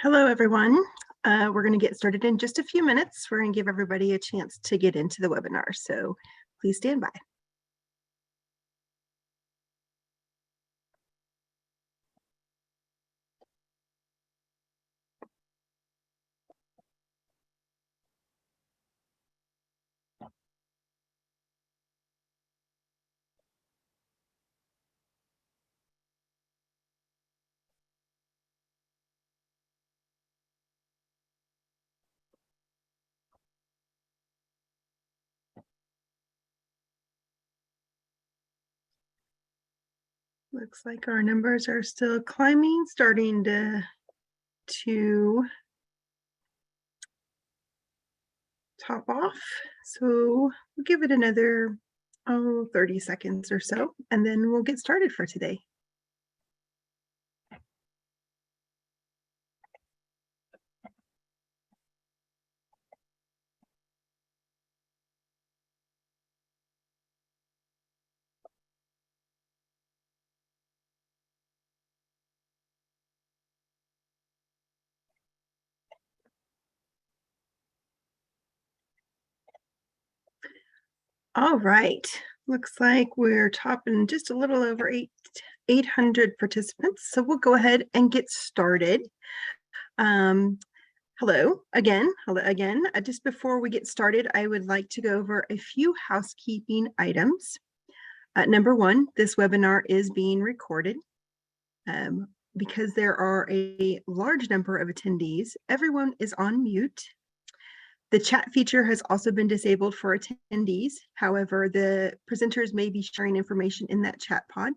Hello, everyone. We're going to get started in just a few minutes. We're going to give everybody a chance to get into the webinar, so please stand by. Looks like our numbers are still climbing, starting to top off. So we'll give it another 30 seconds or so, and then we'll get started for today. All right, looks like we're topping just a little over 800 participants. So we'll go ahead and get started. Hello again. Just before we get started, I would like to go over a few housekeeping items. Number one, this webinar is being recorded. Because there are a large number of attendees, everyone is on mute. The chat feature has also been disabled for attendees. However, the presenters may be sharing information in that chat pod.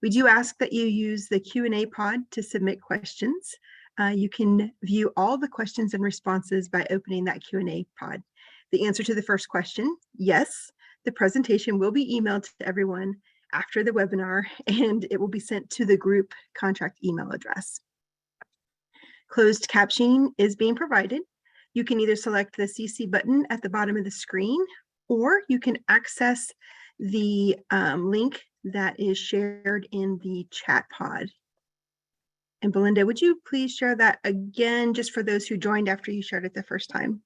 We do ask that you use the Q&A pod to submit questions. You can view all the questions and responses by opening that Q&A pod. The answer to the first question, yes, the presentation will be emailed to everyone after the webinar, and it will be sent to the group contract email address. Closed captioning is being provided. You can either select the CC button at the bottom of the screen, or you can access the link that is shared in the chat pod. And Belinda, would you please share that again, just for those who joined after you shared it the first time?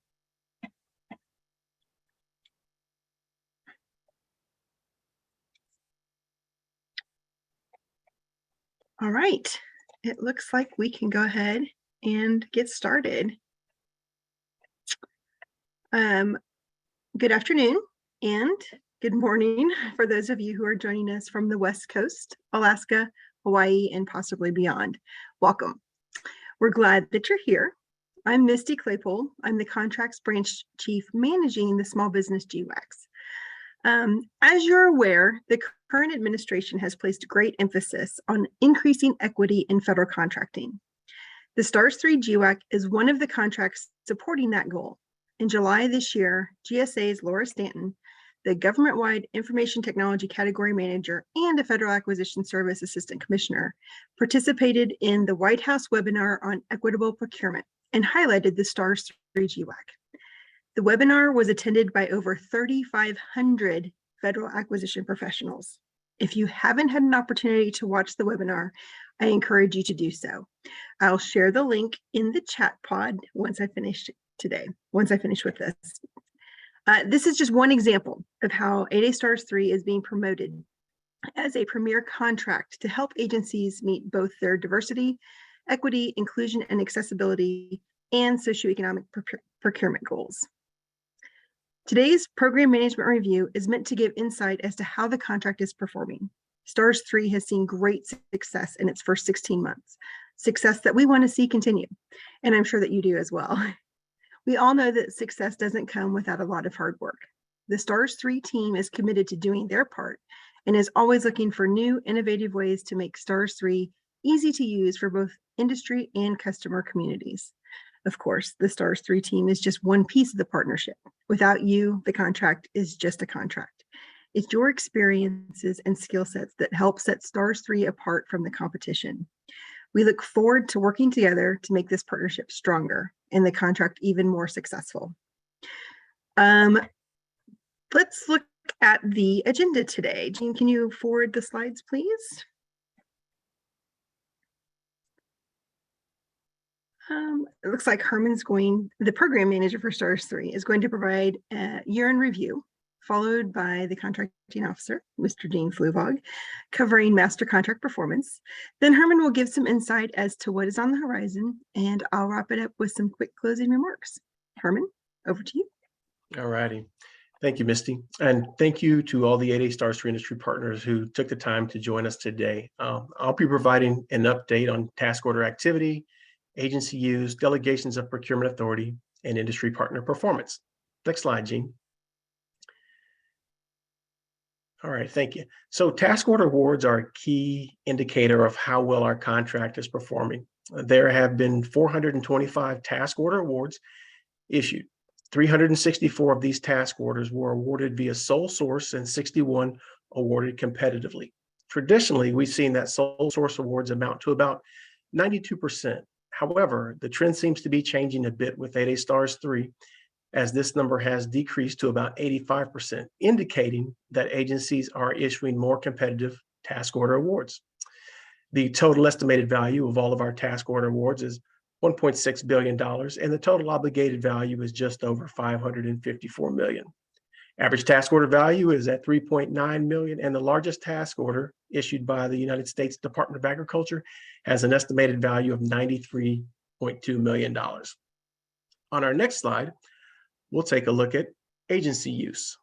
All right, it looks like we can go ahead and get started. Good afternoon and good morning for those of you who are joining us from the West Coast, Alaska, Hawaii, and possibly beyond. Welcome. We're glad that you're here. I'm Misty Claypole. I'm the Contracts Branch Chief managing the Small Business GWACs. As you're aware, the current administration has placed great emphasis on increasing equity in federal contracting. The STARS 3 GWAC is one of the contracts supporting that goal. In July this year, GSA's Laura Stanton, the government-wide information technology category manager and a Federal Acquisition Service Assistant Commissioner, participated in the White House webinar on equitable procurement and highlighted the STARS 3 GWAC. The webinar was attended by over 3,500 federal acquisition professionals. If you haven't had an opportunity to watch the webinar, I encourage you to do so. I'll share the link in the chat pod once I finish with this. This is just one example of how 8A STARS 3 is being promoted as a premier contract to help agencies meet both their diversity, equity, inclusion, and accessibility, and socioeconomic procurement goals. Today's program management review is meant to give insight as to how the contract is performing. STARS 3 has seen great success in its first 16 months, success that we want to see continue, and I'm sure that you do as well. We all know that success doesn't come without a lot of hard work. The STARS 3 team is committed to doing their part and is always looking for new, innovative ways to make STARS 3 easy to use for both industry and customer communities. Of course, the STARS 3 team is just one piece of the partnership. Without you, the contract is just a contract. It's your experiences and skill sets that help set STARS 3 apart from the competition. We look forward to working together to make this partnership stronger and the contract even more successful. Let's look at the agenda today. Jean, can you forward the slides, please? It looks like the program manager for STARS 3 is going to provide a year in review, followed by the contracting officer, Mr. Dean Fluvog, covering master contract performance. Then Herman will give some insight as to what is on the horizon, and I'll wrap it up with some quick closing remarks. Herman, over to you. All righty. Thank you, Misty. And thank you to all the 8A STARS 3 industry partners who took the time to join us today. I'll be providing an update on task order activity, agency use, delegations of procurement authority, and industry partner performance. Next slide, Gene. All right, thank you. So task order awards are a key indicator of how well our contract is performing. There have been 425 task order awards issued. 364 of these task orders were awarded via sole source and 61 awarded competitively. Traditionally, we've seen that sole source awards amount to about 92%. However, the trend seems to be changing a bit with 8A STARS 3, as this number has decreased to about 85%, indicating that agencies are issuing more competitive task order awards. The total estimated value of all of our task order awards is $1.6 billion, and the total obligated value is just over $554 million. Average task order value is at $3.9 million, and the largest task order issued by the United States Department of Agriculture has an estimated value of $93.2 million. On our next slide, we'll take a look at agency use.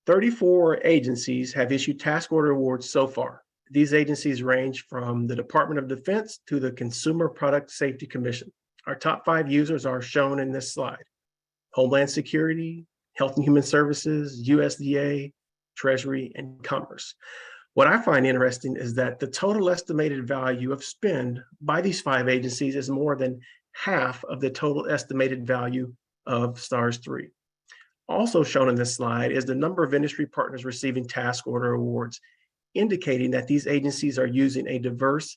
34 agencies have issued task order awards so far. These agencies range from the Department of Defense to the Consumer Product Safety Commission. Our top 5 users are shown in this slide: Homeland Security, Health and Human Services, USDA, Treasury, and Commerce. What I find interesting is that the total estimated value of spend by these 5 agencies is more than half of the total estimated value of STARS 3. Also shown in this slide is the number of industry partners receiving task order awards, indicating that these agencies are using a diverse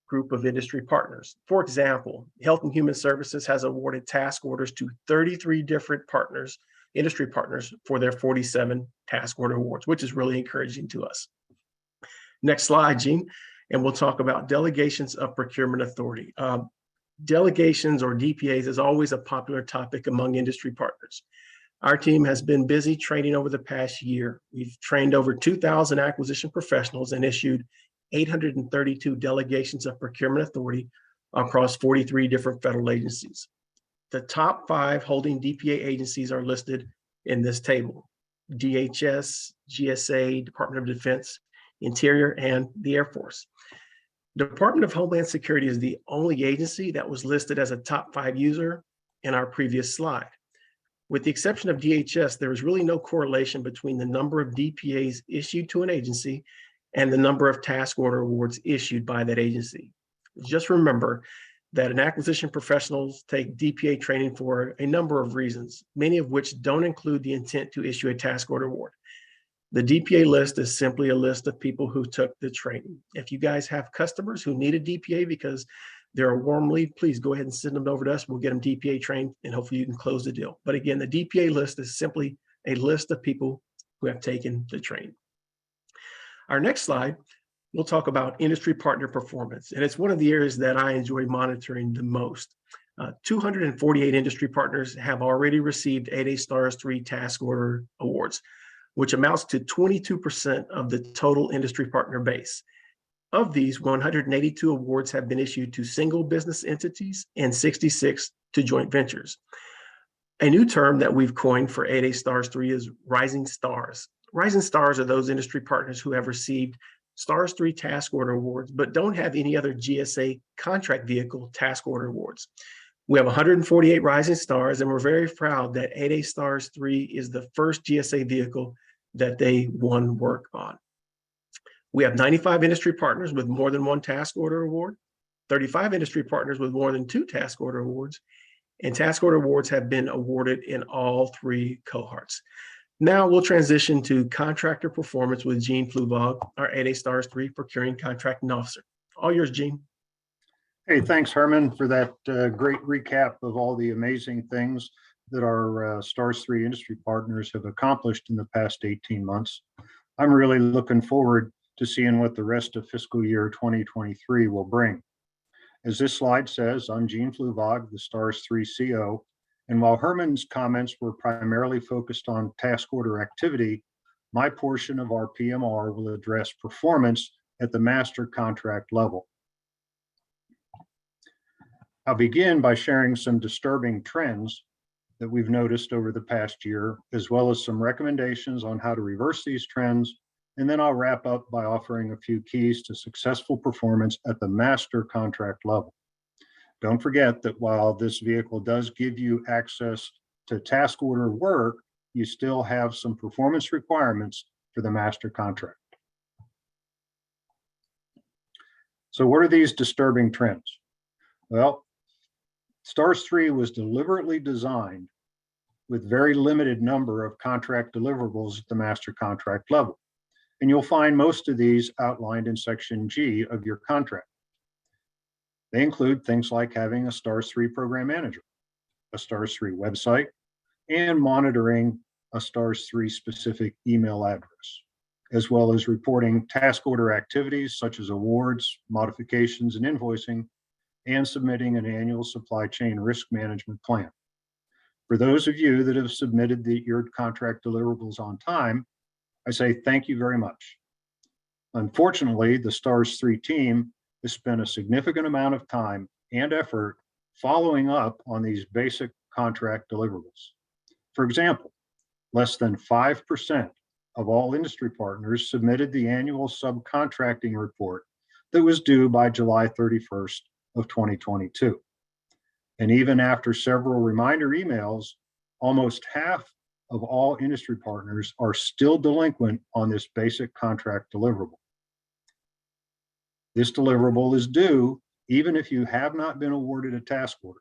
group of industry partners. For example, Health and Human Services has awarded task orders to 33 different partners, industry partners, for their 47 task order awards, which is really encouraging to us. Next slide, Gene, and we'll talk about delegations of procurement authority. Delegations, or DPAs, is always a popular topic among industry partners. Our team has been busy training over the past year. We've trained over 2,000 acquisition professionals and issued 832 delegations of procurement authority across 43 different federal agencies. The top 5 holding DPA agencies are listed in this table: DHS, GSA, Department of Defense, Interior, and the Air Force. Department of Homeland Security is the only agency that was listed as a top 5 user in our previous slide. With the exception of DHS, there is really no correlation between the number of DPAs issued to an agency and the number of task order awards issued by that agency. Just remember that an acquisition professionals take DPA training for a number of reasons, many of which don't include the intent to issue a task order award. The DPA list is simply a list of people who took the training. If you guys have customers who need a DPA because they're a warm lead, please go ahead and send them over to us. We'll get them DPA trained, and hopefully you can close the deal. But again, the DPA list is simply a list of people who have taken the training. Our next slide, we'll talk about industry partner performance, and it's one of the areas that I enjoy monitoring the most. 248 industry partners have already received 8A STARS 3 task order awards, which amounts to 22% of the total industry partner base. Of these, 182 awards have been issued to single business entities and 66 to joint ventures. A new term that we've coined for 8A STARS 3 is Rising Stars. Rising Stars are those industry partners who have received STARS 3 task order awards, but don't have any other GSA contract vehicle task order awards. We have 148 Rising Stars, and we're very proud that 8A STARS 3 is the first GSA vehicle that they won work on. We have 95 industry partners with more than 1 task order award, 35 industry partners with more than 2 task order awards, and task order awards have been awarded in all 3 cohorts. Now we'll transition to contractor performance with Gene Fluvog, our 8A STARS 3 procuring contracting officer. All yours, Gene. Hey, thanks, Herman, for that great recap of all the amazing things that our STARS 3 industry partners have accomplished in the past 18 months. I'm really looking forward to seeing what the rest of fiscal year 2023 will bring. As this slide says, I'm Gene Fluvog, the STARS 3 CO, and while Herman's comments were primarily focused on task order activity, my portion of our PMR will address performance at the master contract level. I'll begin by sharing some disturbing trends that we've noticed over the past year, as well as some recommendations on how to reverse these trends. And then I'll wrap up by offering a few keys to successful performance at the master contract level. Don't forget that while this vehicle does give you access to task order work, you still have some performance requirements for the master contract. So what are these disturbing trends? Well, STARS 3 was deliberately designed with very limited number of contract deliverables at the master contract level. And you'll find most of these outlined in section G of your contract. They include things like having a STARS 3 program manager, a STARS 3 website, and monitoring a STARS 3 specific email address, as well as reporting task order activities such as awards, modifications, and invoicing, and submitting an annual supply chain risk management plan. For those of you that have submitted your contract deliverables on time, I say thank you very much. Unfortunately, the STARS 3 team has spent a significant amount of time and effort following up on these basic contract deliverables. For example, less than 5% of all industry partners submitted the annual subcontracting report that was due by July 31st of 2022. And even after several reminder emails, almost half of all industry partners are still delinquent on this basic contract deliverable. This deliverable is due even if you have not been awarded a task order.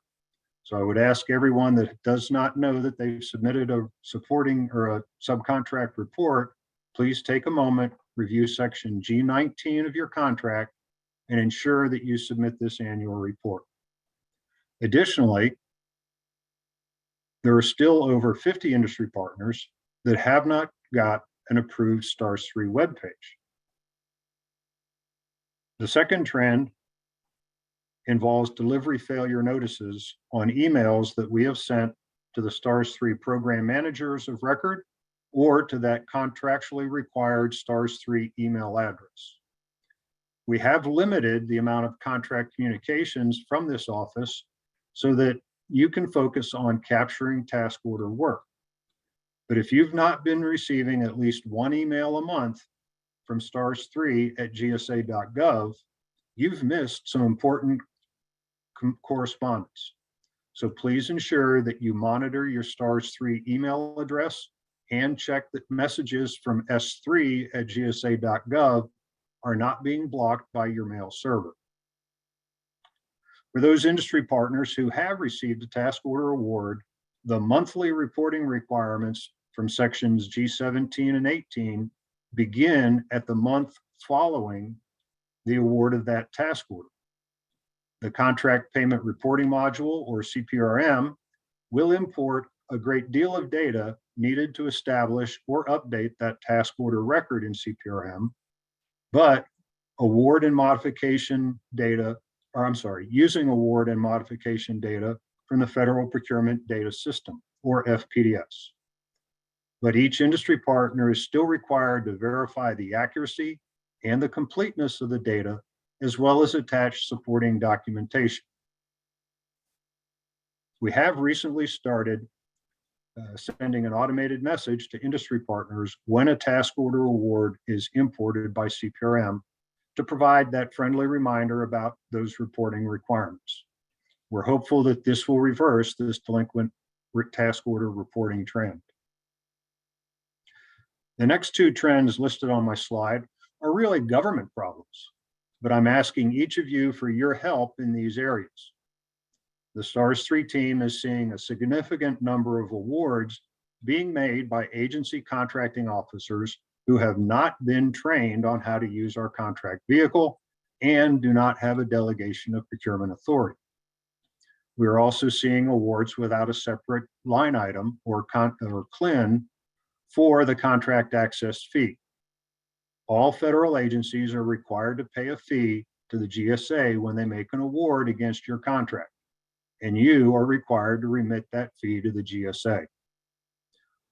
So I would ask everyone that does not know that they've submitted a supporting or a subcontract report, please take a moment, review section G19 of your contract, and ensure that you submit this annual report. Additionally, there are still over 50 industry partners that have not got an approved STARS 3 webpage. The second trend involves delivery failure notices on emails that we have sent to the STARS 3 program managers of record or to that contractually required STARS 3 email address. We have limited the amount of contract communications from this office so that you can focus on capturing task order work. But if you've not been receiving at least one email a month from stars3@gsa.gov, you've missed some important correspondence. So please ensure that you monitor your STARS 3 email address and check that messages from s3@gsa.gov are not being blocked by your mail server. For those industry partners who have received a task order award, the monthly reporting requirements from sections G17 and 18 begin at the month following the award of that task order. The Contract Payment Reporting Module, or CPRM, will import a great deal of data needed to establish or update that task order record in CPRM, but award and modification data, using award and modification data from the Federal Procurement Data System, or FPDS. But each industry partner is still required to verify the accuracy and the completeness of the data, as well as attach supporting documentation. We have recently started sending an automated message to industry partners when a task order award is imported by CPRM to provide that friendly reminder about those reporting requirements. We're hopeful that this will reverse this delinquent task order reporting trend. The next two trends listed on my slide are really government problems, but I'm asking each of you for your help in these areas. The STARS 3 team is seeing a significant number of awards being made by agency contracting officers who have not been trained on how to use our contract vehicle and do not have a delegation of procurement authority. We are also seeing awards without a separate line item or CLIN for the contract access fee. All federal agencies are required to pay a fee to the GSA when they make an award against your contract, and you are required to remit that fee to the GSA.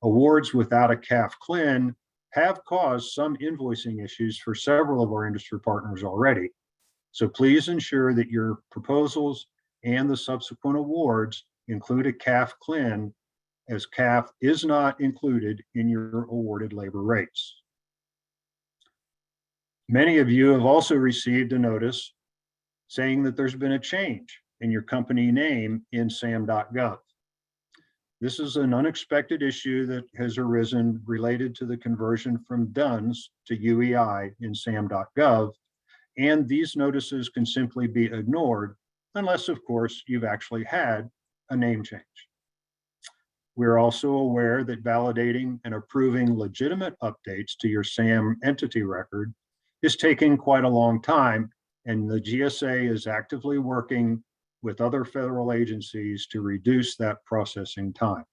Awards without a CAF CLIN have caused some invoicing issues for several of our industry partners already. So please ensure that your proposals and the subsequent awards include a CAF CLIN, as CAF is not included in your awarded labor rates. Many of you have also received a notice saying that there's been a change in your company name in SAM.gov. This is an unexpected issue that has arisen related to the conversion from DUNS to UEI in SAM.gov, and these notices can simply be ignored unless, of course, you've actually had a name change. We're also aware that validating and approving legitimate updates to your SAM entity record is taking quite a long time, and the GSA is actively working with other federal agencies to reduce that processing time.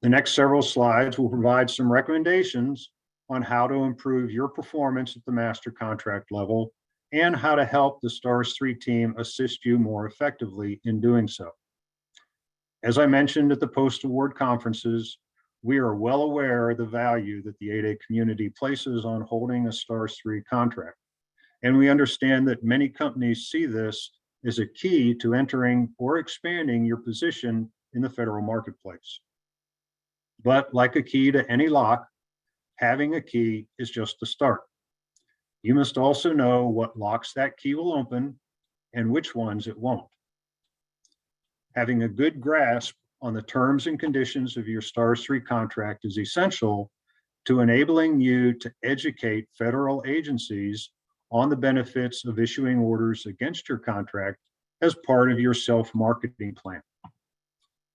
The next several slides will provide some recommendations on how to improve your performance at the master contract level and how to help the STARS 3 team assist you more effectively in doing so. As I mentioned at the post-award conferences, we are well aware of the value that the 8A community places on holding a STARS 3 contract. And we understand that many companies see this as a key to entering or expanding your position in the federal marketplace. But like a key to any lock, having a key is just the start. You must also know what locks that key will open and which ones it won't. Having a good grasp on the terms and conditions of your STARS 3 contract is essential to enabling you to educate federal agencies on the benefits of issuing orders against your contract as part of your self-marketing plan.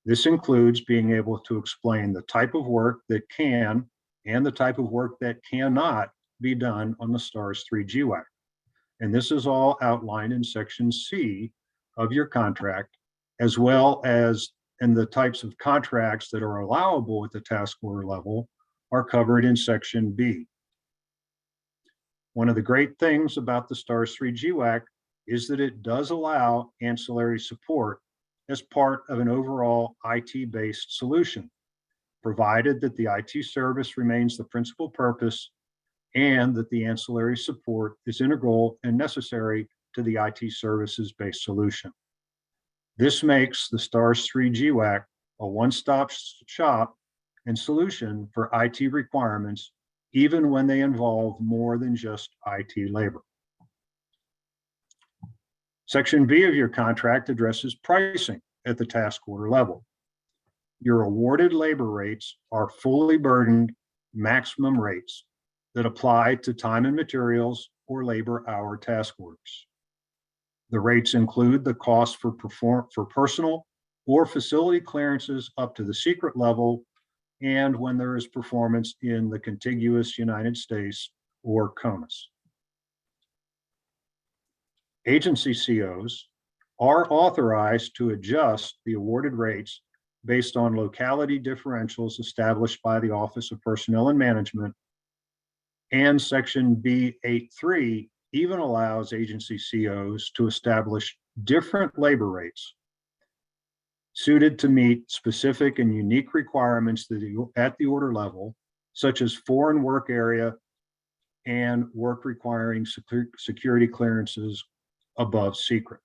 This includes being able to explain the type of work that can and the type of work that cannot be done on the STARS 3 GWAC. And this is all outlined in Section C of your contract, as well as in the types of contracts that are allowable at the task order level are covered in Section B. One of the great things about the STARS 3 GWAC is that it does allow ancillary support as part of an overall IT-based solution, provided that the IT service remains the principal purpose and that the ancillary support is integral and necessary to the IT services-based solution. This makes the STARS 3 GWAC a one-stop shop and solution for IT requirements, even when they involve more than just IT labor. Section B of your contract addresses pricing at the task order level. Your awarded labor rates are fully burdened maximum rates that apply to time and materials or labor hour task orders. The rates include the cost for personal or facility clearances up to the secret level, and when there is performance in the contiguous United States or CONUS. Agency COs are authorized to adjust the awarded rates based on locality differentials established by the Office of Personnel and Management, and Section B83 even allows agency COs to establish different labor rates suited to meet specific and unique requirements at the order level, such as foreign work area and work requiring security clearances above secret.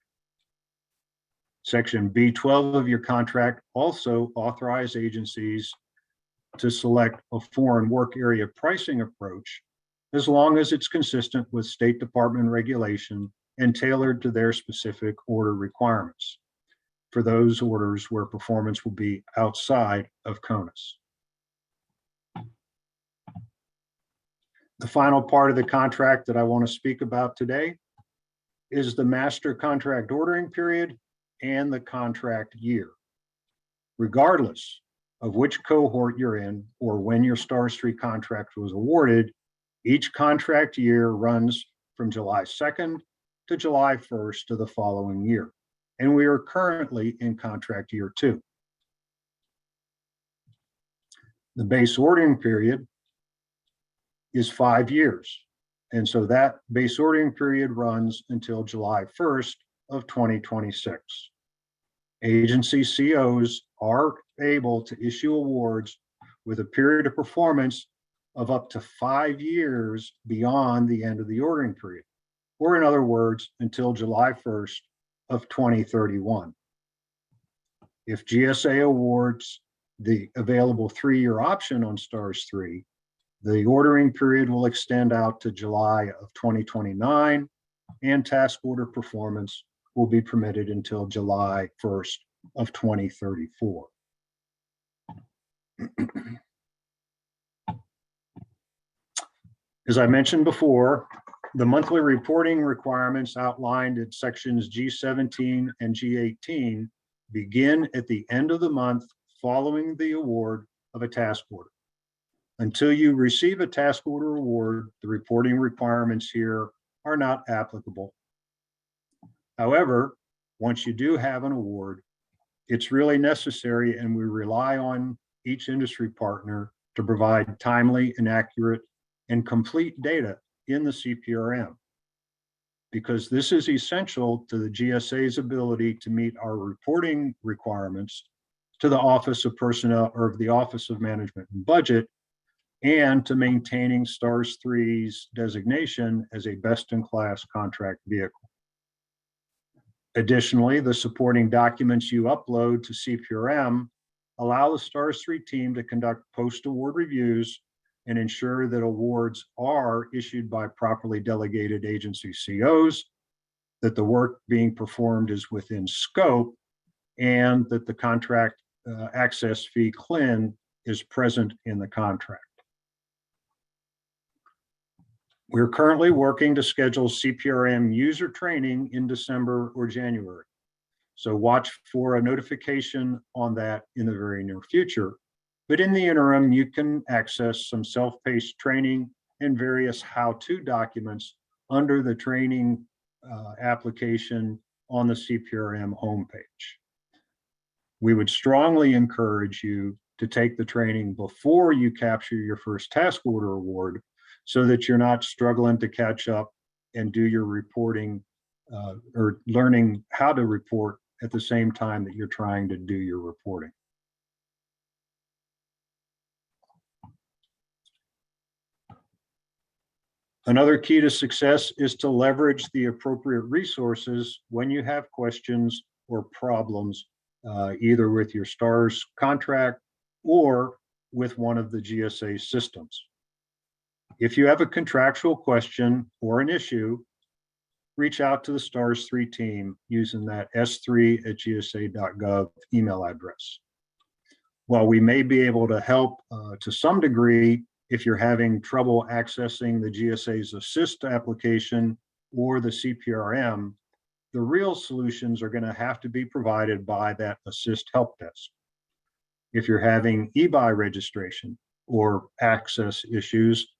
Section B12 of your contract also authorizes agencies to select a foreign work area pricing approach as long as it's consistent with State Department regulation and tailored to their specific order requirements for those orders where performance will be outside of CONUS. The final part of the contract that I want to speak about today is the master contract ordering period and the contract year. Regardless of which cohort you're in or when your STARS 3 contract was awarded, each contract year runs from July 2nd to July 1st of the following year. And we are currently in contract year 2. The base ordering period is 5 years. And so that base ordering period runs until July 1st of 2026. Agency COs are able to issue awards with a period of performance of up to 5 years beyond the end of the ordering period, or in other words, until July 1st of 2031. If GSA awards the available 3-year option on STARS 3, the ordering period will extend out to July of 2029, and task order performance will be permitted until July 1st of 2034. As I mentioned before, the monthly reporting requirements outlined in sections G17 and G18 begin at the end of the month following the award of a task order. Until you receive a task order award, the reporting requirements here are not applicable. However, once you do have an award, it's really necessary, and we rely on each industry partner to provide timely and accurate and complete data in the CPRM, because this is essential to the GSA's ability to meet our reporting requirements to the Office of Personnel, or the Office of Management and Budget, and to maintaining STARS 3's designation as a best-in-class contract vehicle. Additionally, the supporting documents you upload to CPRM allow the STARS 3 team to conduct post-award reviews and ensure that awards are issued by properly delegated agency COs, that the work being performed is within scope, and that the contract access fee CLIN is present in the contract. We're currently working to schedule CPRM user training in December or January. So watch for a notification on that in the very near future. But in the interim, you can access some self-paced training and various how-to documents under the training application on the CPRM homepage. We would strongly encourage you to take the training before you capture your first task order award, so that you're not struggling to catch up and do your reporting or learning how to report at the same time that you're trying to do your reporting. Another key to success is to leverage the appropriate resources when you have questions or problems, either with your STARS contract or with one of the GSA systems. If you have a contractual question or an issue, reach out to the STARS 3 team using that s3@gsa.gov email address. While we may be able to help to some degree if you're having trouble accessing the GSA's Assist application or the CPRM, the real solutions are going to have to be provided by that Assist help desk. If you're having e-buy registration or access issues,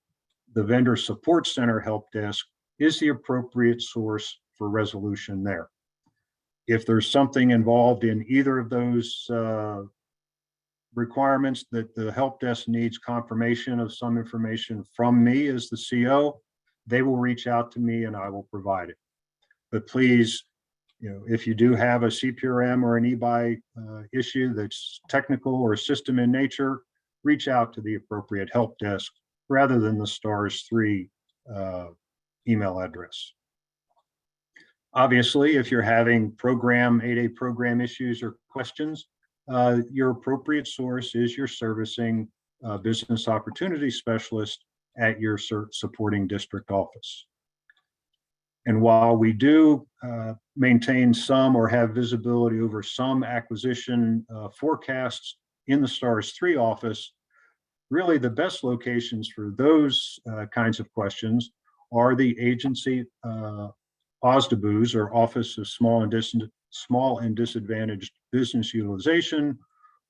the Vendor Support Center help desk is the appropriate source for resolution there. If there's something involved in either of those requirements that the help desk needs confirmation of some information from me as the CO, they will reach out to me and I will provide it. But please, if you do have a CPRM or an e-buy issue that's technical or system in nature, reach out to the appropriate help desk rather than the STARS 3 email address. Obviously, if you're having 8A program issues or questions, your appropriate source is your servicing business opportunity specialist at your supporting district office. And while we do maintain some or have visibility over some acquisition forecasts in the STARS 3 office, really the best locations for those kinds of questions are the agency OSDBUs, or Office of Small and Disadvantaged Business Utilization,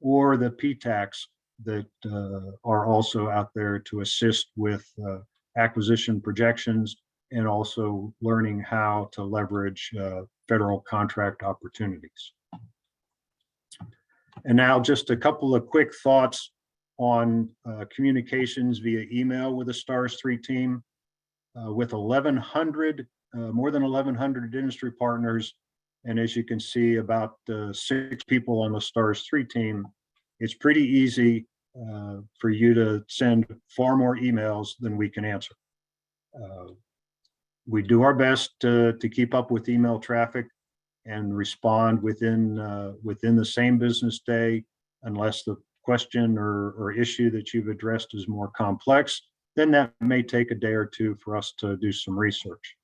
or the PTACs that are also out there to assist with acquisition projections and also learning how to leverage federal contract opportunities. And now just a couple of quick thoughts on communications via email with the STARS 3 team. With 1,100, more than 1,100 industry partners, and as you can see, about 6 people on the STARS 3 team, it's pretty easy for you to send far more emails than we can answer. We do our best to keep up with email traffic and respond within the same business day, unless the question or issue that you've addressed is more complex. Then that may take a day or two for us to do some research.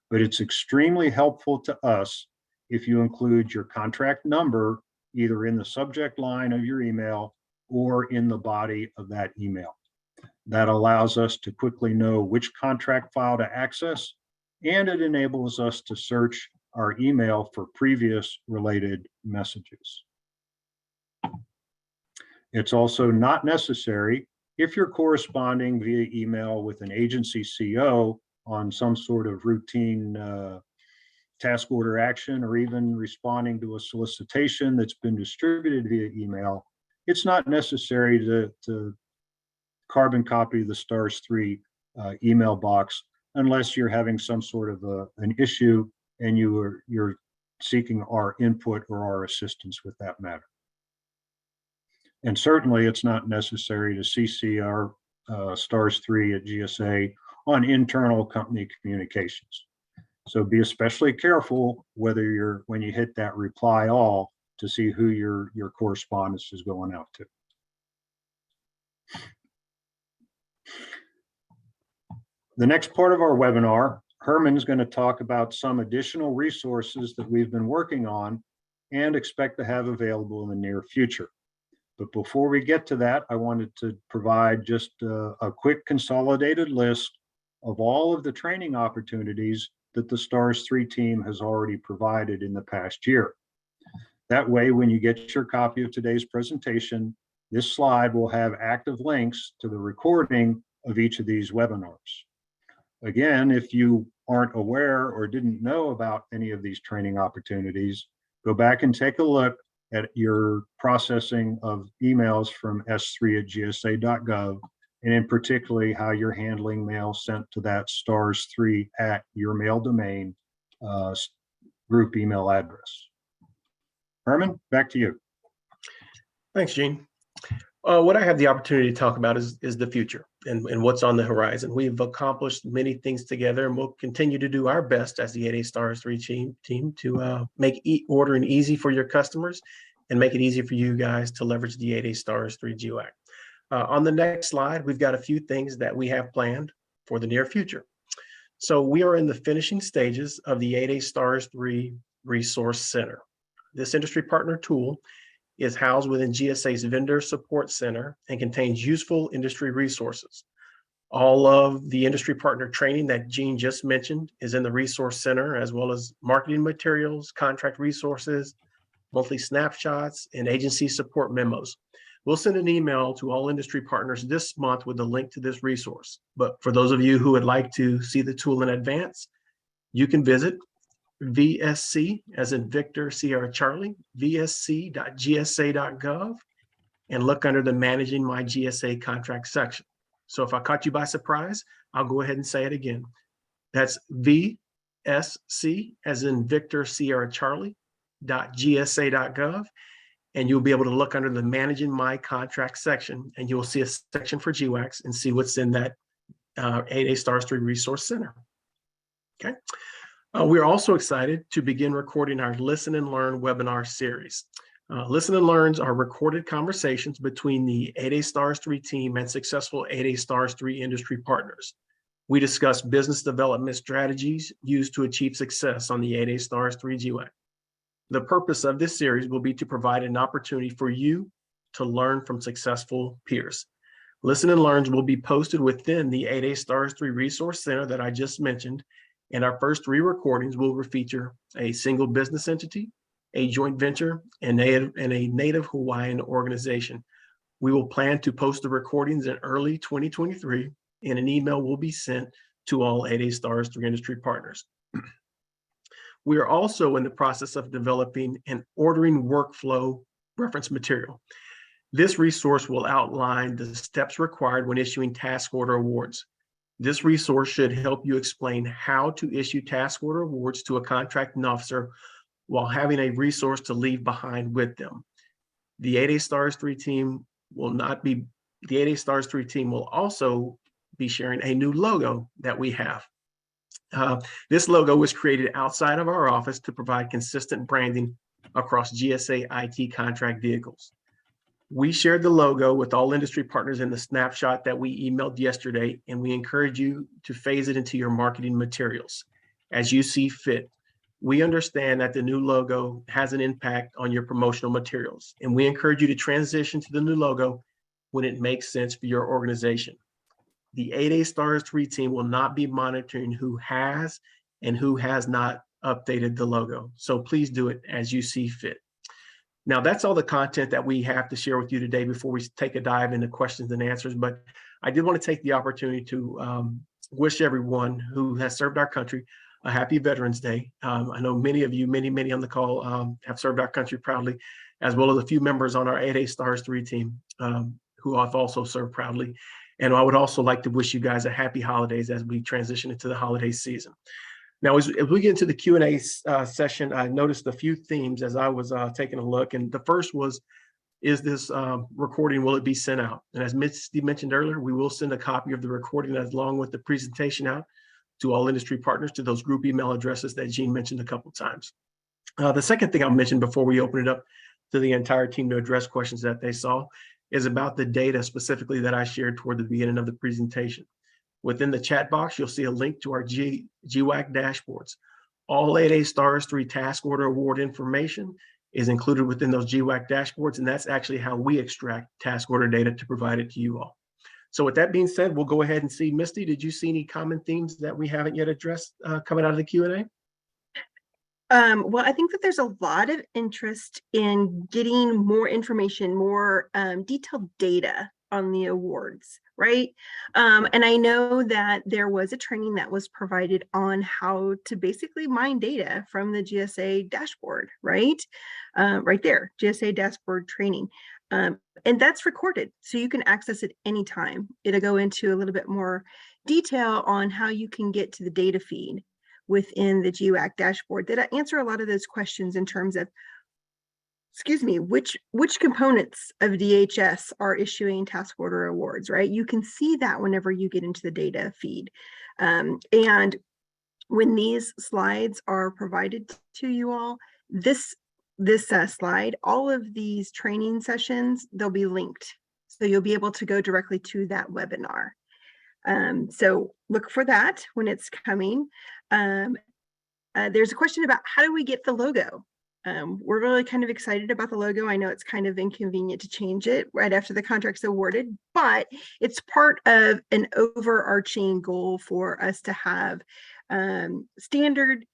But it's extremely helpful to us if you include your contract number either in the subject line of your email or in the body of that email. That allows us to quickly know which contract file to access, and it enables us to search our email for previous related messages. It's also not necessary if you're corresponding via email with an agency CO on some sort of routine task order action, or even responding to a solicitation that's been distributed via email. It's not necessary to carbon copy the STARS 3 email box unless you're having some sort of an issue and you're seeking our input or our assistance with that matter. And certainly it's not necessary to CC our STARS 3 at GSA on internal company communications. So be especially careful when you hit that reply all to see who your correspondence is going out to. The next part of our webinar, Herman's going to talk about some additional resources that we've been working on and expect to have available in the near future. But before we get to that, I wanted to provide just a quick consolidated list of all of the training opportunities that the STARS 3 team has already provided in the past year. That way, when you get your copy of today's presentation, this slide will have active links to the recording of each of these webinars. Again, if you aren't aware or didn't know about any of these training opportunities, go back and take a look at your processing of emails from s3@gsa.gov, and in particularly how you're handling mail sent to that STARS 3 at your mail domain group email address. Herman, back to you. Thanks, Gene. What I have the opportunity to talk about is the future and what's on the horizon. We've accomplished many things together, and we'll continue to do our best as the 8A STARS 3 team to make ordering easy for your customers and make it easy for you guys to leverage the 8A STARS 3 GWAC. On the next slide, we've got a few things that we have planned for the near future. So we are in the finishing stages of the 8A STARS 3 Resource Center. This industry partner tool is housed within GSA's Vendor Support Center and contains useful industry resources. All of the industry partner training that Gene just mentioned is in the Resource Center, as well as marketing materials, contract resources, monthly snapshots, and agency support memos. We'll send an email to all industry partners this month with a link to this resource. But for those of you who would like to see the tool in advance, you can visit VSC, as in Victor, Sierra, Charlie, vsc.gsa.gov, and look under the Managing My GSA Contract section. So if I caught you by surprise, I'll go ahead and say it again. That's VSC, as in Victor, Sierra, Charlie, .gsa.gov, and you'll be able to look under the Managing My Contract section, and you'll see a section for GWACs and see what's in that 8A STARS 3 Resource Center. Okay. We're also excited to begin recording our Listen and Learn webinar series. Listen and Learns are recorded conversations between the 8A STARS 3 team and successful 8A STARS 3 industry partners. We discuss business development strategies used to achieve success on the 8A STARS 3 GWAC. The purpose of this series will be to provide an opportunity for you to learn from successful peers. Listen and Learns will be posted within the 8A STARS 3 Resource Center that I just mentioned, and our first 3 recordings will feature a single business entity, a joint venture, and a native Hawaiian organization. We will plan to post the recordings in early 2023, and an email will be sent to all 8A STARS 3 industry partners. We are also in the process of developing an ordering workflow reference material. This resource will outline the steps required when issuing task order awards. This resource should help you explain how to issue task order awards to a contracting officer while having a resource to leave behind with them. The 8A Stars 3 team will not be, the 8A Stars 3 team will also be sharing a new logo that we have. This logo was created outside of our office to provide consistent branding across GSA IT contract vehicles. We shared the logo with all industry partners in the snapshot that we emailed yesterday, and we encourage you to phase it into your marketing materials as you see fit. We understand that the new logo has an impact on your promotional materials, and we encourage you to transition to the new logo when it makes sense for your organization. The 8A Stars 3 team will not be monitoring who has and who has not updated the logo. So please do it as you see fit. Now, that's all the content that we have to share with you today before we take a dive into questions and answers. But I did want to take the opportunity to wish everyone who has served our country a happy Veterans Day. I know many of you, many on the call have served our country proudly, as well as a few members on our 8A Stars 3 team who have also served proudly. And I would also like to wish you guys a happy holidays as we transition into the holiday season. Now, as we get into the Q&A session, I noticed a few themes as I was taking a look. And the first was, is this recording, will it be sent out? And as Misty mentioned earlier, we will send a copy of the recording along with the presentation out to all industry partners, to those group email addresses that Jean mentioned a couple of times. The second thing I'll mention before we open it up to the entire team to address questions that they saw is about the data specifically that I shared toward the beginning of the presentation. Within the chat box, you'll see a link to our GWAC dashboards. All 8A Stars 3 task order award information is included within those GWAC dashboards, and that's actually how we extract task order data to provide it to you all. So with that being said, we'll go ahead and see. Misty, did you see any common themes that we haven't yet addressed coming out of the Q&A? Well, I think that there's a lot of interest in getting more information, more detailed data on the awards, right? And I know that there was a training that was provided on how to basically mine data from the GSA dashboard, right? Right there, GSA dashboard training. And that's recorded, so you can access it anytime. It'll go into a little bit more detail on how you can get to the data feed within the GWAC dashboard that answer a lot of those questions in terms of, excuse me, which components of DHS are issuing task order awards, right? You can see that whenever you get into the data feed. And when these slides are provided to you all, this slide, all of these training sessions, they'll be linked. So you'll be able to go directly to that webinar. So look for that when it's coming. There's a question about how do we get the logo? We're really kind of excited about the logo. I know it's kind of inconvenient to change it right after the contract's awarded, but it's part of an overarching goal for us to have standard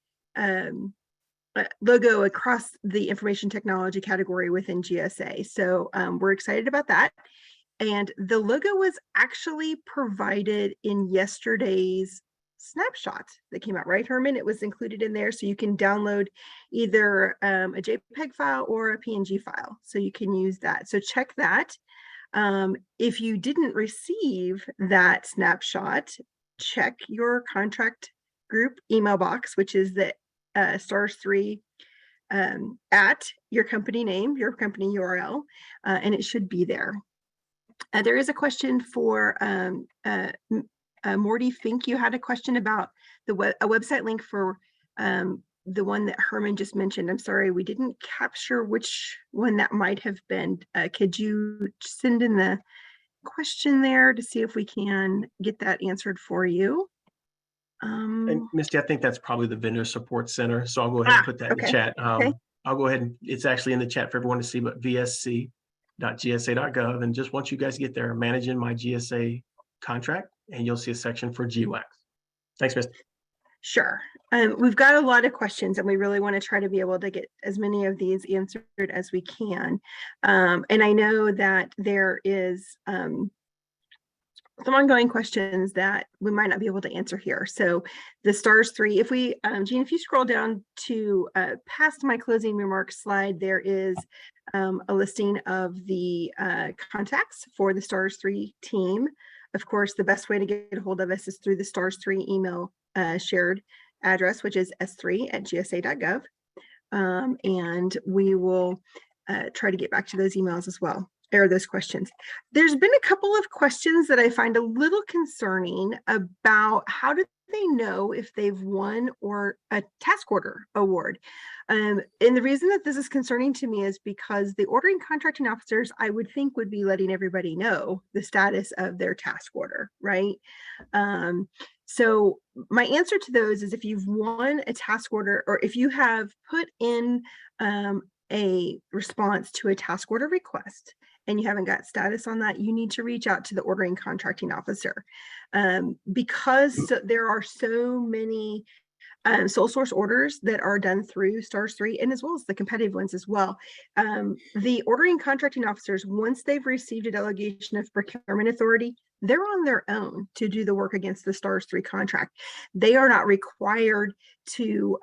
logo across the information technology category within GSA. So we're excited about that. And the logo was actually provided in yesterday's snapshot that came out, right, Herman? It was included in there, so you can download either a JPEG file or a PNG file, so you can use that. So check that. If you didn't receive that snapshot, check your contract group email box, which is the stars 3 at your company name, your company URL, and it should be there. There is a question for Morty Fink. You had a question about a website link for the one that Herman just mentioned. I'm sorry, we didn't capture which one that might have been. Could you send in the question there to see if we can get that answered for you? And Misty, I think that's probably the vendor support center. So I'll go ahead and put that in the chat. Okay. I'll go ahead and it's actually in the chat for everyone to see, but vsc.gsa.gov. And just once you guys get there, managing my GSA contract, and you'll see a section for GWAC. Thanks, Misty. Sure. We've got a lot of questions and we really want to try to be able to get as many of these answered as we can. And I know that there is some ongoing questions that we might not be able to answer here. So the STARS 3, if we, Jean, if you scroll down to past my closing remarks slide, there is a listing of the contacts for the STARS 3 team. Of course, the best way to get a hold of us is through the STARS 3 email shared address, which is s3@gsa.gov. And we will try to get back to those emails as well, or those questions. There's been a couple of questions that I find a little concerning about how do they know if they've won or a task order award. And the reason that this is concerning to me is because the ordering contracting officers, I would think, would be letting everybody know the status of their task order, right? So my answer to those is if you've won a task order, or if you have put in a response to a task order request and you haven't got status on that, you need to reach out to the ordering contracting officer. Because there are so many sole source orders that are done through STARS 3, and as well as the competitive ones as well. The ordering contracting officers, once they've received a delegation of procurement authority, they're on their own to do the work against the STARS 3 contract. They are not required to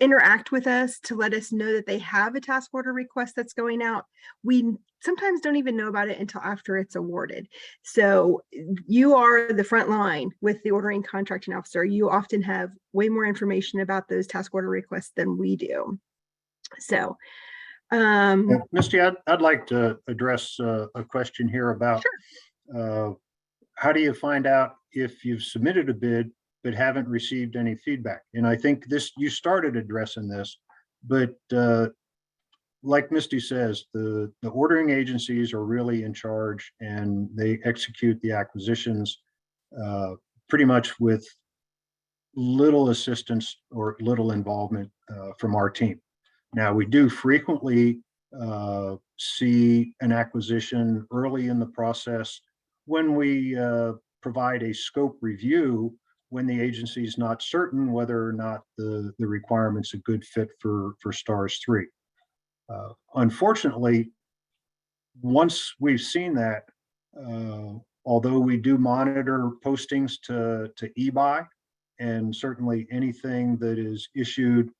interact with us, to let us know that they have a task order request that's going out. We sometimes don't even know about it until after it's awarded. So you are the front line with the ordering contracting officer. You often have way more information about those task order requests than we do. So Misty, I'd like to address a question here about how do you find out if you've submitted a bid but haven't received any feedback? And I think you started addressing this, but like Misty says, the ordering agencies are really in charge, and they execute the acquisitions pretty much with little assistance or little involvement from our team. Now, we do frequently see an acquisition early in the process when we provide a scope review, when the agency is not certain whether or not the requirement's a good fit for STARS 3. Unfortunately, once we've seen that, although we do monitor postings to eBuy, and certainly anything that is issued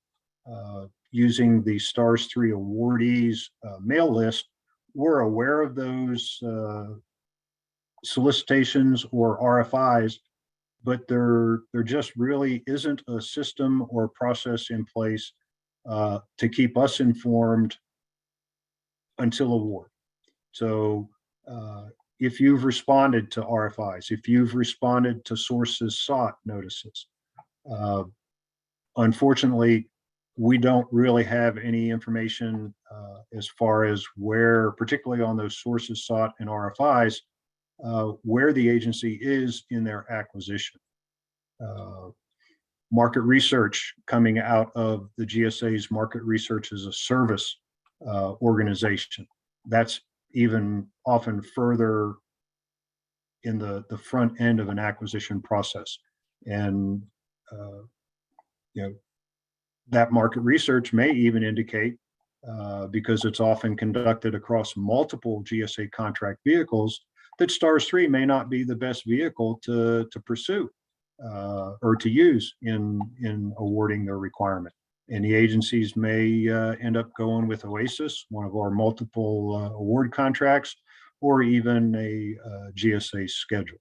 using the STARS 3 awardees mail list, we're aware of those solicitations or RFIs, but there just really isn't a system or process in place to keep us informed until award. So if you've responded to RFIs, if you've responded to sources sought notices, unfortunately, we don't really have any information as far as where, particularly on those sources sought and RFIs, where the agency is in their acquisition. Market research coming out of the GSA's Market Research as a Service organization, that's even often further in the front end of an acquisition process. And that market research may even indicate, because it's often conducted across multiple GSA contract vehicles, that STARS 3 may not be the best vehicle to pursue or to use in awarding their requirement. And the agencies may end up going with OASIS, one of our multiple award contracts, or even a GSA schedule.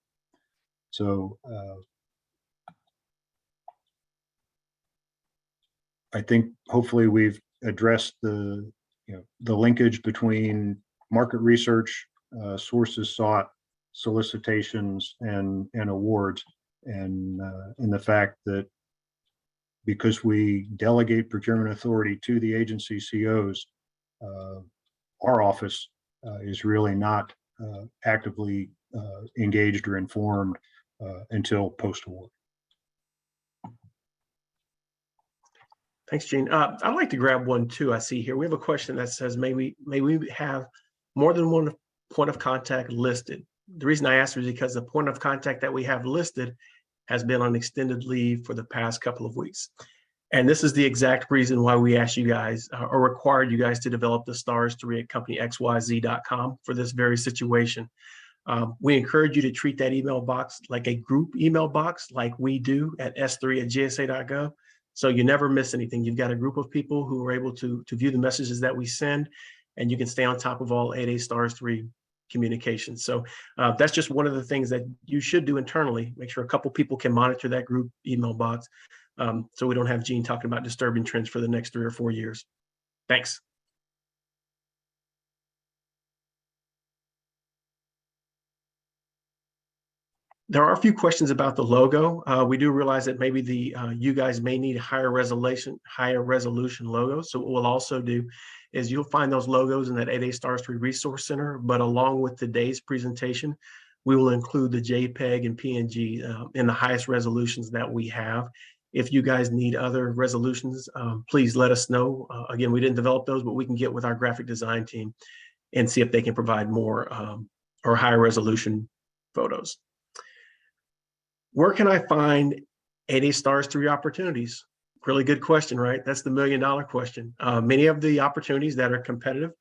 So I think hopefully we've addressed the linkage between market research, sources sought, solicitations, and awards, and the fact that because we delegate procurement authority to the agency COs, our office is really not actively engaged or informed until post-award. Thanks, Gene. I'd like to grab one too. I see here we have a question that says, may we have more than one point of contact listed? The reason I asked is because the point of contact that we have listed has been on extended leave for the past couple of weeks. And this is the exact reason why we asked you guys or required you guys to develop the STARS 3 at companyxyz.com for this very situation. We encourage you to treat that email box like a group email box, like we do at s3@gsa.gov. So you never miss anything. You've got a group of people who are able to view the messages that we send, and you can stay on top of all 8A Stars 3 communications. So that's just one of the things that you should do internally. Make sure a couple people can monitor that group email box, so we don't have Gene talking about disturbing trends for the next 3 or 4 years. Thanks. There are a few questions about the logo. We do realize that maybe you guys may need higher resolution logo. So what we'll also do is you'll find those logos in that 8A Stars 3 Resource Center, but along with today's presentation, we will include the JPEG and PNG in the highest resolutions that we have. If you guys need other resolutions, please let us know. Again, we didn't develop those, but we can get with our graphic design team and see if they can provide more or higher resolution photos. Where can I find 8A Stars 3 opportunities? Really good question, right? That's the $1 million question. Many of the opportunities that are competitive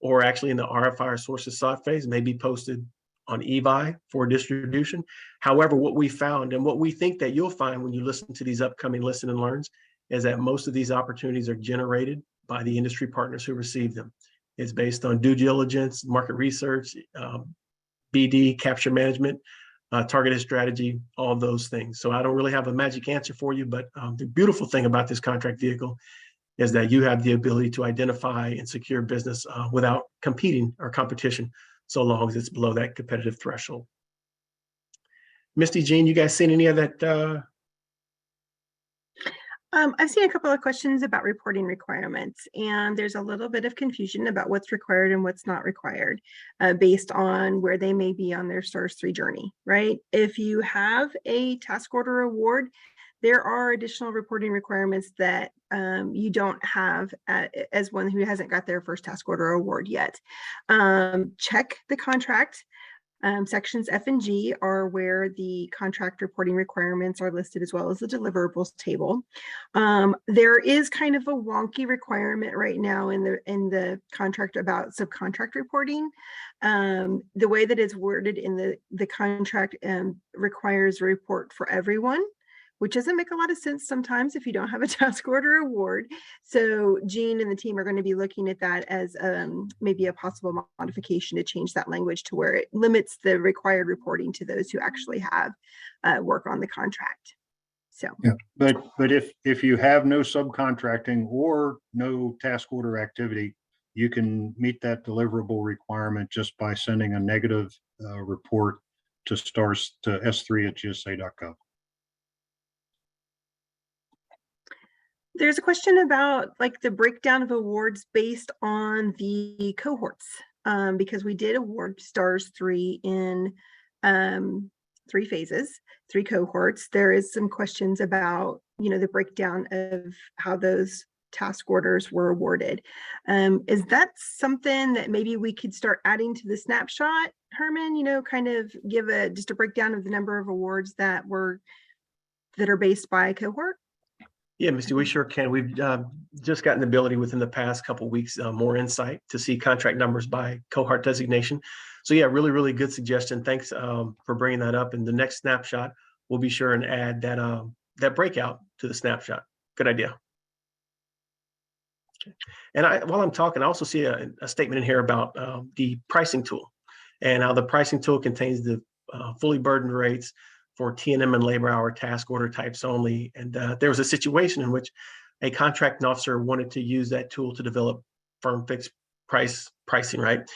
or actually in the RFI or sources sought phase may be posted on eBuy for distribution. However, what we found and what we think that you'll find when you listen to these upcoming Listen and Learns is that most of these opportunities are generated by the industry partners who receive them. It's based on due diligence, market research, BD, capture management, targeted strategy, all of those things. So I don't really have a magic answer for you, but the beautiful thing about this contract vehicle is that you have the ability to identify and secure business without competing or competition, so long as it's below that competitive threshold. Misty, Jean, you guys seen any of that? I've seen a couple of questions about reporting requirements, and there's a little bit of confusion about what's required and what's not required based on where they may be on their STARS 3 journey, right? If you have a task order award, there are additional reporting requirements that you don't have as one who hasn't got their first task order award yet. Check the contract. Sections F and G are where the contract reporting requirements are listed, as well as the deliverables table. There is kind of a wonky requirement right now in the contract about subcontract reporting. The way that it's worded in the contract requires a report for everyone, which doesn't make a lot of sense sometimes if you don't have a task order award. So Jean and the team are going to be looking at that as maybe a possible modification to change that language to where it limits the required reporting to those who actually have work on the contract. So yeah, but if you have no subcontracting or no task order activity, you can meet that deliverable requirement just by sending a negative report to s3@gsa.gov. there's a question about like the breakdown of awards based on the cohorts, because we did award STARS 3 in 3 phases, 3 cohorts. There is some questions about, the breakdown of how those task orders were awarded. Is that something that maybe we could start adding to the snapshot, Herman? Kind of give just a breakdown of the number of awards that are based by cohort? Yeah, Misty, we sure can. We've just gotten the ability within the past couple of weeks, more insight to see contract numbers by cohort designation. So yeah, really, really good suggestion. Thanks for bringing that up. In the next snapshot, we'll be sure and add that breakout to the snapshot. Good idea. Okay. And while I'm talking, I also see a statement in here about the pricing tool and how the pricing tool contains the fully burdened rates for T&M and labor hour task order types only. And there was a situation in which a contracting officer wanted to use that tool to develop firm fixed pricing, right?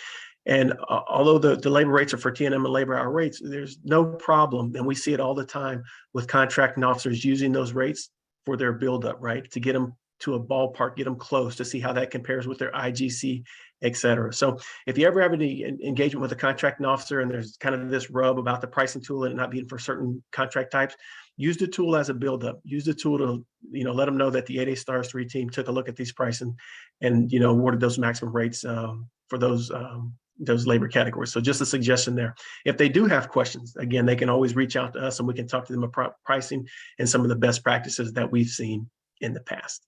And although the labor rates are for T&M and labor hour rates, there's no problem, and we see it all the time with contracting officers using those rates for their buildup, right? To get them to a ballpark, get them close to see how that compares with their IGC, et cetera. So if you ever have any engagement with a contracting officer and there's kind of this rub about the pricing tool and it not being for certain contract types, use the tool as a buildup. Use the tool to, let them know that the 8A Stars 3 team took a look at these pricing and, awarded those maximum rates for those labor categories. So just a suggestion there. If they do have questions, again, they can always reach out to us and we can talk to them about pricing and some of the best practices that we've seen in the past.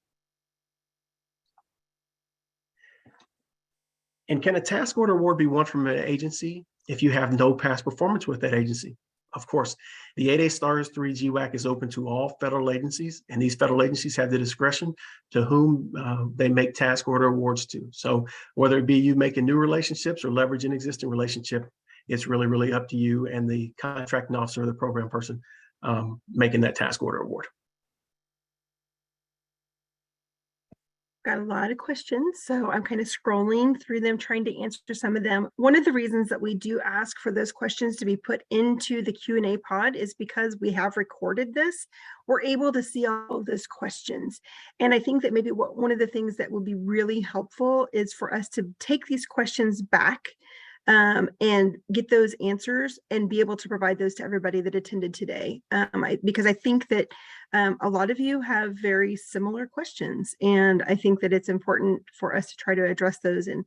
And can a task order award be won from an agency if you have no past performance with that agency. Of course, the 8A Stars 3 GWAC is open to all federal agencies, and these federal agencies have the discretion to whom they make task order awards to. So whether it be you making new relationships or leveraging existing relationship, it's really, really up to you and the contracting officer or the program person making that task order award. Got a lot of questions, so I'm kind of scrolling through them, trying to answer some of them. One of the reasons that we do ask for those questions to be put into the Q&A pod is because we have recorded this. We're able to see all of those questions. And I think that maybe one of the things that would be really helpful is for us to take these questions back and get those answers and be able to provide those to everybody that attended today. Because I think that a lot of you have very similar questions, and I think that it's important for us to try to address those in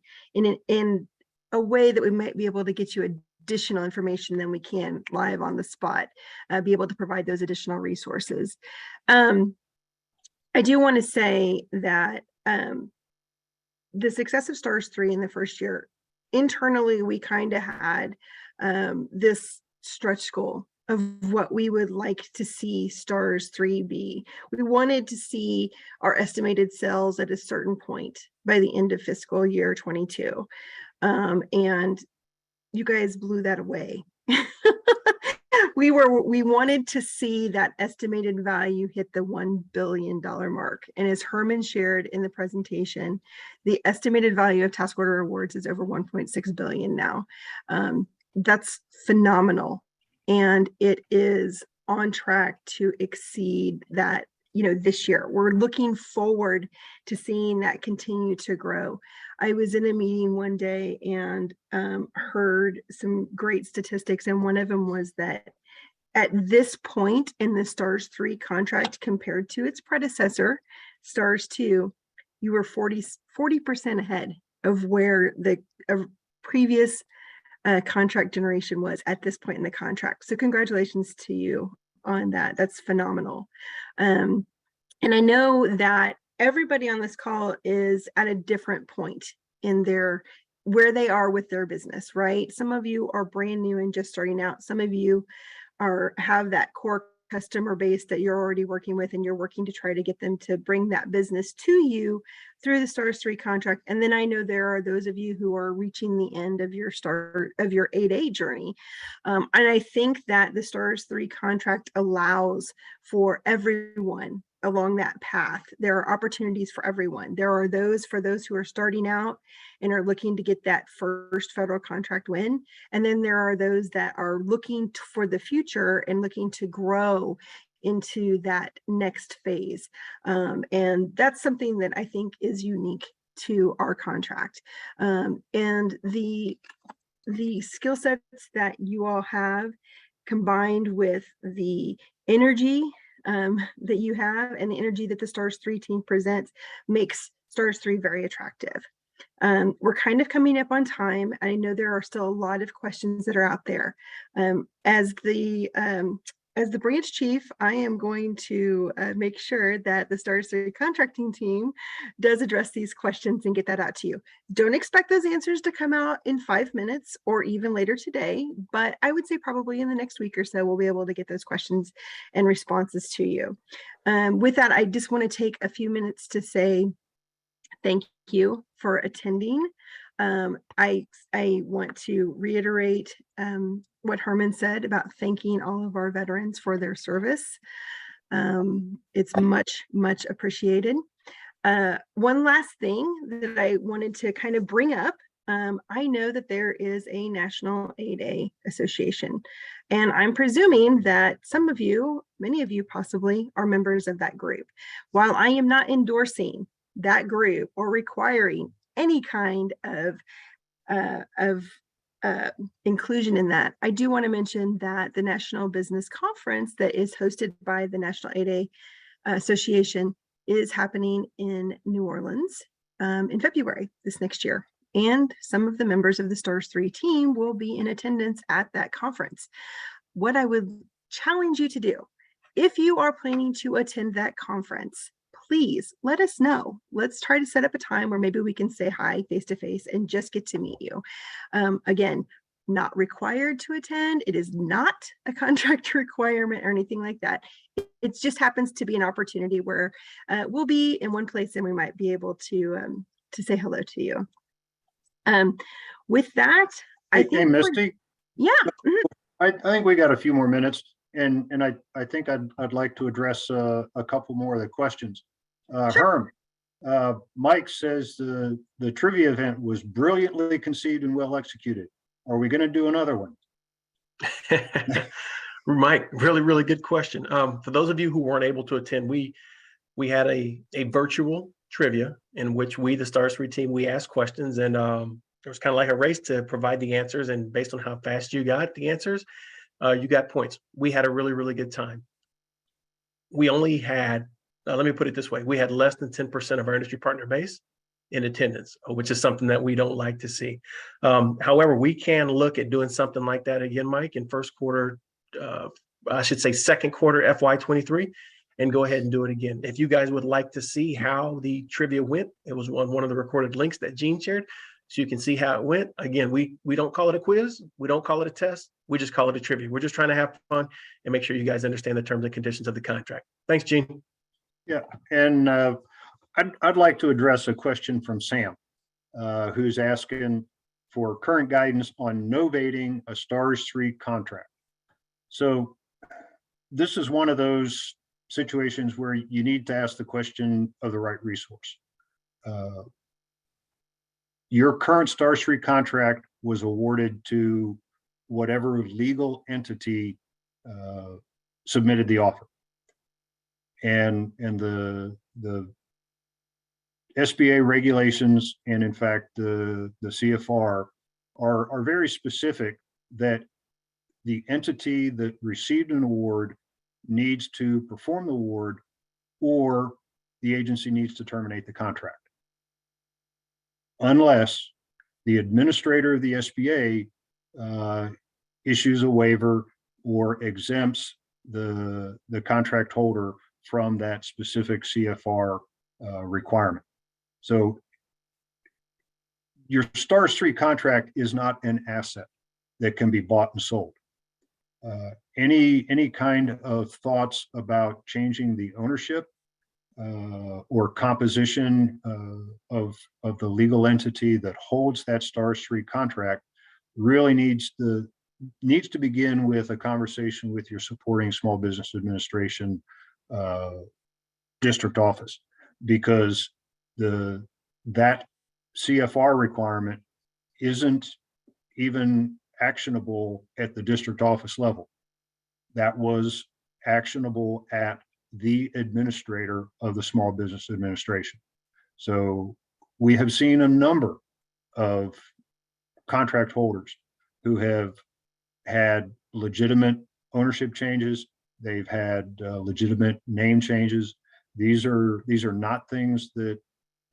a way that we might be able to get you additional information than we can live on the spot, be able to provide those additional resources. I do want to say that the success of STARS 3 in the first year, internally, we kind of had this stretch goal of what we would like to see STARS 3 be. We wanted to see our estimated sales at a certain point by the end of fiscal year 22. And you guys blew that away. We wanted to see that estimated value hit the $1 billion mark. And as Herman shared in the presentation, the estimated value of task order awards is over 1.6 billion now. That's phenomenal. And it is on track to exceed that, this year. We're looking forward to seeing that continue to grow. I was in a meeting one day and heard some great statistics, and one of them was that at this point in the STARS 3 contract compared to its predecessor, STARS 2, you were 40% ahead of where the previous contract generation was at this point in the contract. So congratulations to you on that. That's phenomenal. And I know that everybody on this call is at a different point in where they are with their business, right? Some of you are brand new and just starting out. Some of you have that core customer base that you're already working with, and you're working to try to get them to bring that business to you through the STARS 3 contract. And then I know there are those of you who are reaching the end of your 8A journey. And I think that the STARS 3 contract allows for everyone along that path. There are opportunities for everyone. There are for those who are starting out and are looking to get that first federal contract win. And then there are those that are looking for the future and looking to grow into that next phase. And that's something that I think is unique to our contract. And the skill sets that you all have, combined with the energy that you have and the energy that the STARS 3 team presents, makes STARS 3 very attractive. We're kind of coming up on time. I know there are still a lot of questions that are out there. As the branch chief, I am going to make sure that the STARS 3 contracting team does address these questions and get that out to you. Don't expect those answers to come out in 5 minutes or even later today, but I would say probably in the next week or so, we'll be able to get those questions and responses to you. With that, I just want to take a few minutes to say thank you for attending. I want to reiterate what Herman said about thanking all of our veterans for their service. It's much, much appreciated. One last thing that I wanted to kind of bring up, I know that there is a National 8A Association, and I'm presuming that some of you, many of you possibly, are members of that group. While I am not endorsing that group or requiring any kind of inclusion in that, I do want to mention that the National Business Conference that is hosted by the National 8A Association is happening in New Orleans in February this next year. And some of the members of the STARS 3 team will be in attendance at that conference. What I would challenge you to do, if you are planning to attend that conference, please let us know. Let's try to set up a time where maybe we can say hi face to face and just get to meet you. Again, not required to attend. It is not a contract requirement or anything like that. It just happens to be an opportunity where we'll be in one place and we might be able to say hello to you. With that, I think Hey, Misty, yeah. I think we got a few more minutes, and I think I'd like to address a couple more of the questions. Sure. Herm, Mike says the trivia event was brilliantly conceived and well executed. Are we going to do another one? Mike, really, really good question. For those of you who weren't able to attend, we had a virtual trivia in which we, the Stars 3 team, we asked questions, and it was kind of like a race to provide the answers. And based on how fast you got the answers, you got points. We had a really, really good time. We only had, let me put it this way, we had less than 10% of our industry partner base in attendance, which is something that we don't like to see. However, we can look at doing something like that again, Mike, in first quarter, I should say second quarter FY23, and go ahead and do it again. If you guys would like to see how the trivia went, it was on one of the recorded links that Gene shared, so you can see how it went. Again, we don't call it a quiz, we don't call it a test, we just call it a trivia. We're just trying to have fun and make sure you guys understand the terms and conditions of the contract. Thanks, Gene. Yeah, and I'd like to address a question from Sam, who's asking for current guidance on novating a Stars 3 contract. So this is one of those situations where you need to ask the question of the right resource. Your current Stars 3 contract was awarded to whatever legal entity submitted the offer. And the SBA regulations, and in fact the CFR are very specific that the entity that received an award needs to perform the award, or the agency needs to terminate the contract, unless the administrator of the SBA issues a waiver or exempts the contract holder from that specific CFR requirement. So your Stars 3 contract is not an asset that can be bought and sold. Any kind of thoughts about changing the ownership or composition of the legal entity that holds that Stars 3 contract really needs to begin with a conversation with your supporting small business administration district office, because that CFR requirement isn't even actionable at the district office level. That was actionable at the administrator of the small business administration. So we have seen a number of contract holders who have had legitimate ownership changes. They've had legitimate name changes. These are not things that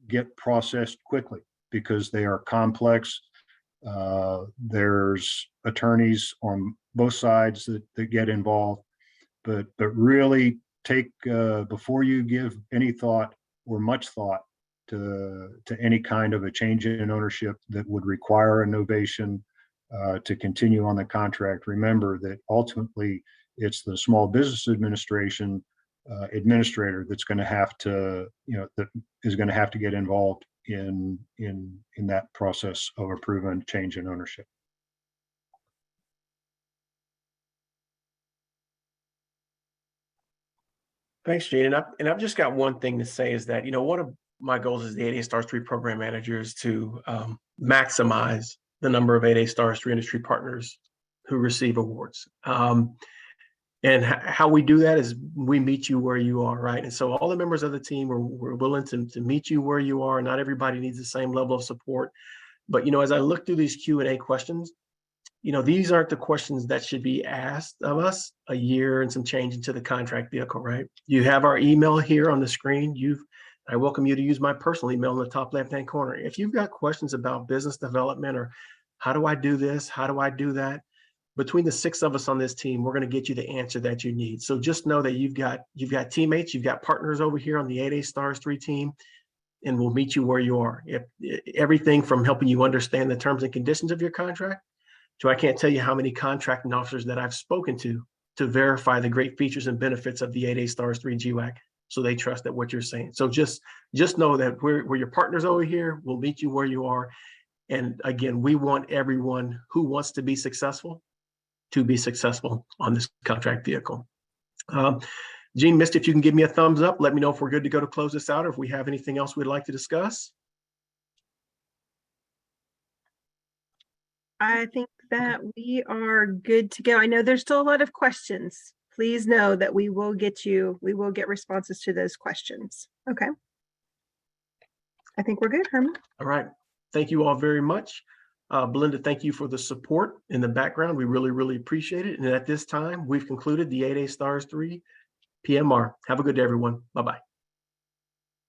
get processed quickly because they are complex. There's attorneys on both sides that get involved, but really take before you give any thought or much thought to any kind of a change in ownership that would require a novation to continue on the contract. Remember that ultimately it's the small business administration administrator that's going to have to, that is going to have to get involved in that process of approving change in ownership. Thanks, Gene. And I've just got one thing to say is that, one of my goals as the 8A Stars 3 program manager is to maximize the number of 8A Stars 3 industry partners who receive awards. And how we do that is we meet you where you are, right? And so all the members of the team we're willing to meet you where you are. Not everybody needs the same level of support. But, as I look through these Q&A questions, these aren't the questions that should be asked of us a year and some change into the contract vehicle, right? You have our email here on the screen. I welcome you to use my personal email in the top left-hand corner. If you've got questions about business development or how do I do this, how do I do that, between the 6 of us on this team, we're going to get you the answer that you need. So just know that you've got teammates, you've got partners over here on the 8A Stars 3 team, and we'll meet you where you are. If everything from helping you understand the terms and conditions of your contract So I can't tell you how many contracting officers that I've spoken to verify the great features and benefits of the 8A Stars 3 GWAC. So they trust that what you're saying. So just know that we're your partners over here. We'll meet you where you are. And again, we want everyone who wants to be successful on this contract vehicle. Gene, Misty, if you can give me a thumbs up, let me know if we're good to go to close this out, or if we have anything else we'd like to discuss. I think that we are good to go. I know there's still a lot of questions. Please know that we will get responses to those questions. Okay. I think we're good, Herman. All right. Thank you all very much. Belinda, thank you for the support in the background. We really, really appreciate it. And at this time, we've concluded the 8A Stars 3 PMR. Have a good day, everyone. Bye-bye.